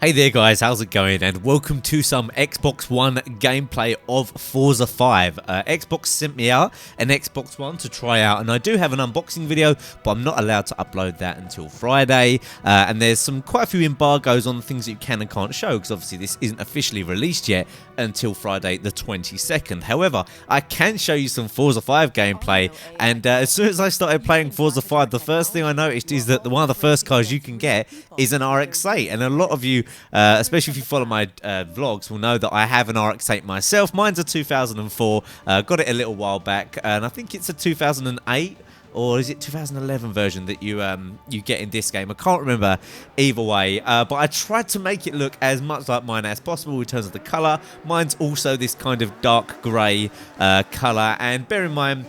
Hey there guys, how's it going? And welcome to some Xbox One gameplay of Forza 5. Xbox sent me out an Xbox One to try out, and I do have an unboxing video, but I'm not allowed to upload that until Friday. And there's quite a few embargoes on things that you can and can't show, because obviously this isn't officially released yet until Friday the 22nd. However, I can show you some Forza 5 gameplay, and as soon as I started playing Forza 5, the first thing I noticed is that one of the first cars you can get is an RX-8, and a lot of you, especially if you follow my vlogs, will know that I have an RX-8 myself. Mine's a 2004, got it a little while back, and I think it's a 2008 or is it 2011 version that you get in this game. I can't remember either way, but I tried to make it look as much like mine as possible in terms of the colour. Mine's also this kind of dark grey colour, and bear in mind,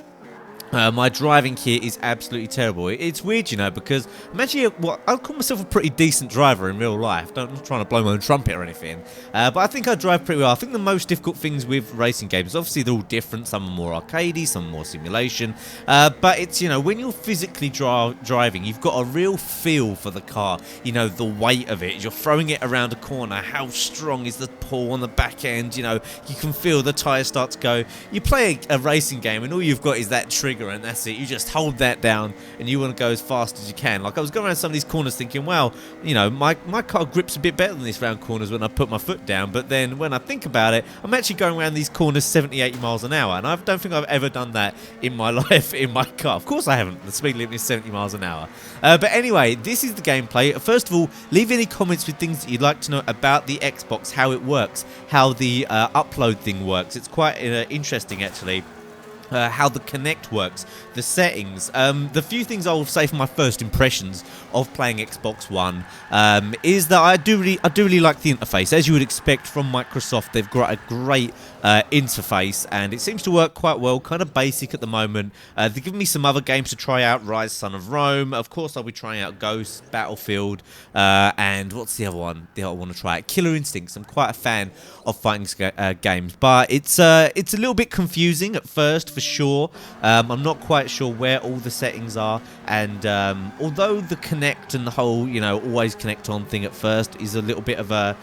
my driving here is absolutely terrible. It's weird, you know, because I'm actually, I'll call myself a pretty decent driver in real life. I'm not trying to blow my own trumpet or anything, but I think I drive pretty well. I think the most difficult things with racing games, obviously they're all different. Some are more arcadey, some are more simulation, but it's, you know, when you're physically driving, you've got a real feel for the car, you know, the weight of it. You're throwing it around a corner, how strong is the pull on the back end, you know, you can feel the tyres start to go. You play a racing game and all you've got is that trigger, and that's it. You just hold that down and you want to go as fast as you can. Like, I was going around some of these corners thinking, well, you know, my car grips a bit better than this round corners when I put my foot down, but then when I think about it, I'm actually going around these corners 70, 80 miles an hour, and I don't think I've ever done that in my life in my car. Of course I haven't. The speed limit is 70 miles an hour. But anyway, this is the gameplay. First of all, leave any comments with things that you'd like to know about the Xbox, how it works, how the upload thing works. It's quite interesting, actually. How the Kinect works, the settings. The few things I will say for my first impressions of playing Xbox One is that I do really like the interface. As you would expect from Microsoft, they've got a great interface, and it seems to work quite well. Kind of basic at the moment. They've given me some other games to try out. Rise, Son of Rome. Of course, I'll be trying out Ghost, Battlefield, and what's the other one that I want to try out? Killer Instincts. I'm quite a fan of fighting games, but it's a little bit confusing at first, for sure. I'm not quite sure where all the settings are, and although the Kinect and the whole, you know, always connect on thing at first is a little bit of a,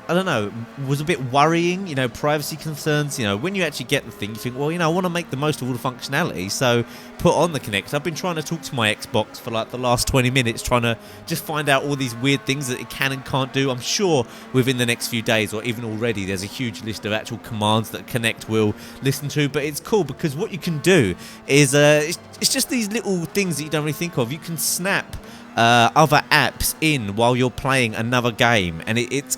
I don't know, was a bit worrying, you know, privacy concerns. You know, when you actually get the thing, you think, well, you know, I want to make the most of all the functionality, so put on the Kinect. I've been trying to talk to my Xbox for like the last 20 minutes, trying to just find out all these weird things that it can and can't do. I'm sure within the next few days, or even already, there's a huge list of actual commands that Kinect will listen to. But it's cool because what you can do is, it's just these little things that you don't really think of. You can snap other apps in while you're playing another game, and it's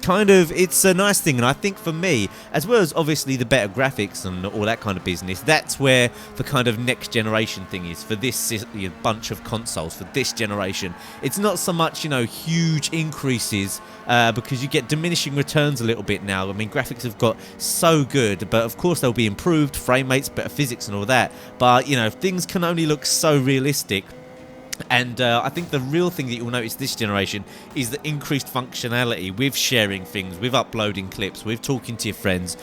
a nice thing. And I think for me, as well as obviously the better graphics and all that kind of business, that's where the kind of next generation thing is for this bunch of consoles for this generation. It's not so much, you know, huge increases, because you get diminishing returns a little bit now. I mean, graphics have got so good, but of course they'll be improved, frame rates, better physics and all that, but you know, things can only look so realistic. And I think the real thing that you'll notice this generation is the increased functionality with sharing things, with uploading clips, with talking to your friends,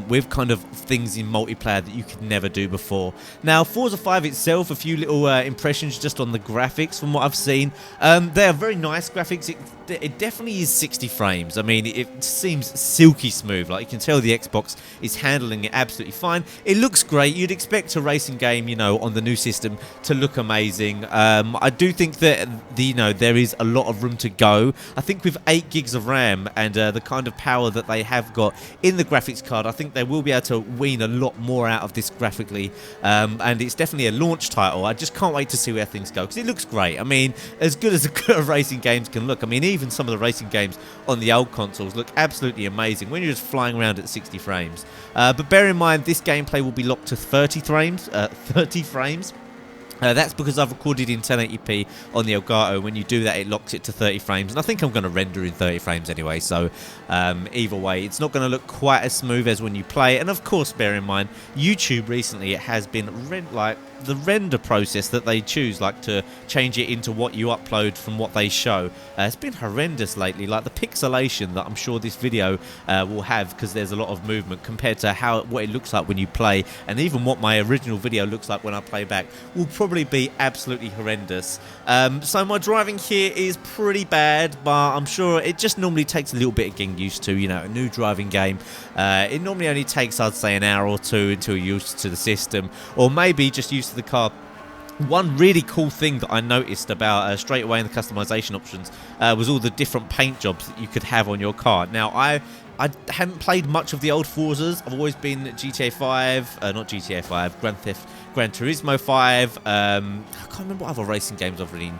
with kind of things in multiplayer that you could never do before. Now, Forza 5 itself, a few little impressions just on the graphics from what I've seen. They are very nice graphics. It definitely is 60 frames. I mean, it seems silky smooth. Like, you can tell the Xbox is handling it absolutely fine. It looks great. You'd expect a racing game, you know, on the new system to look amazing. I do think that there is a lot of room to go. I think with 8 gigs of RAM and the kind of power that they have got in the graphics card, I think they will be able to wean a lot more out of this graphically. And it's definitely a launch title. I just can't wait to see where things go, because it looks great. I mean, as good as racing games can look. I mean, even some of the racing games on the old consoles look absolutely amazing when you're just flying around at 60 frames. But bear in mind, this gameplay will be locked to 30 frames. That's because I've recorded in 1080p on the Elgato. When you do that, it locks it to 30 frames, and I think I'm going to render in 30 frames anyway, so either way, it's not going to look quite as smooth as when you play it. And of course, bear in mind, YouTube recently, it has been the render process that they choose, like to change it into what you upload from what they show, it's been horrendous lately. Like the pixelation that I'm sure this video will have, because there's a lot of movement, compared to what it looks like when you play, and even what my original video looks like when I play back, will probably be absolutely horrendous. So my driving here is pretty bad, but I'm sure it just normally takes a little bit of getting used to. You know, a new driving game, it normally only takes, I'd say, an hour or two until you're used to the system, or maybe just used to the car. One really cool thing that I noticed about straight away in the customization options was all the different paint jobs that you could have on your car. Now, I haven't played much of the old Forzas. I've always been GTA 5, not GTA 5, Gran Turismo 5. I can't remember what other racing games I've really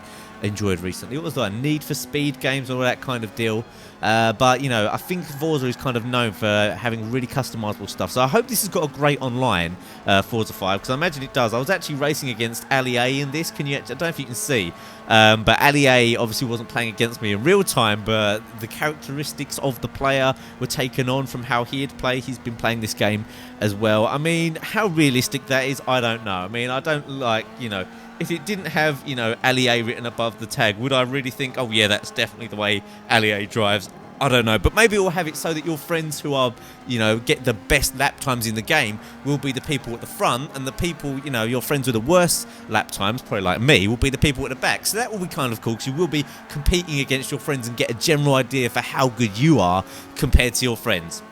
enjoyed recently. It was like Need for Speed games and all that kind of deal. But, you know, I think Forza is kind of known for having really customizable stuff. So I hope this has got a great online Forza 5, because I imagine it does. I was actually racing against Ali A in this. I don't know if you can see. But Ali A obviously wasn't playing against me in real time, but the characteristics of the player were taken on from how he'd play. He's been playing this game as well. I mean, how realistic that is, I don't know. I mean, I don't like, you know, if it didn't have, you know, Ali A written above the tag, would I really think, oh yeah, that's definitely the way Ali A drives? I don't know, but maybe it will have it so that your friends who are, you know, get the best lap times in the game will be the people at the front, and the people, you know, your friends with the worst lap times, probably like me, will be the people at the back. So that will be kind of cool, because you will be competing against your friends and get a general idea for how good you are compared to your friends.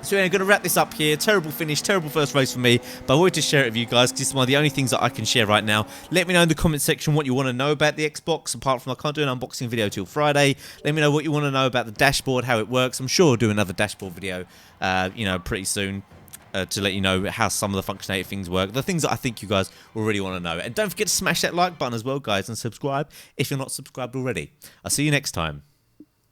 So yeah, I'm going to wrap this up here. Terrible finish, terrible first race for me, but I wanted to share it with you guys, because this is one of the only things that I can share right now. Let me know in the comment section what you want to know about the Xbox, apart from I can't do an unboxing video till Friday. Let me know what you want to know about the dashboard, how it works. I'm sure I'll do another dashboard video, you know, pretty soon. To let you know how some of the functionality things work, the things that I think you guys will really want to know. And don't forget to smash that like button as well, guys, and subscribe if you're not subscribed already. I'll see you next time.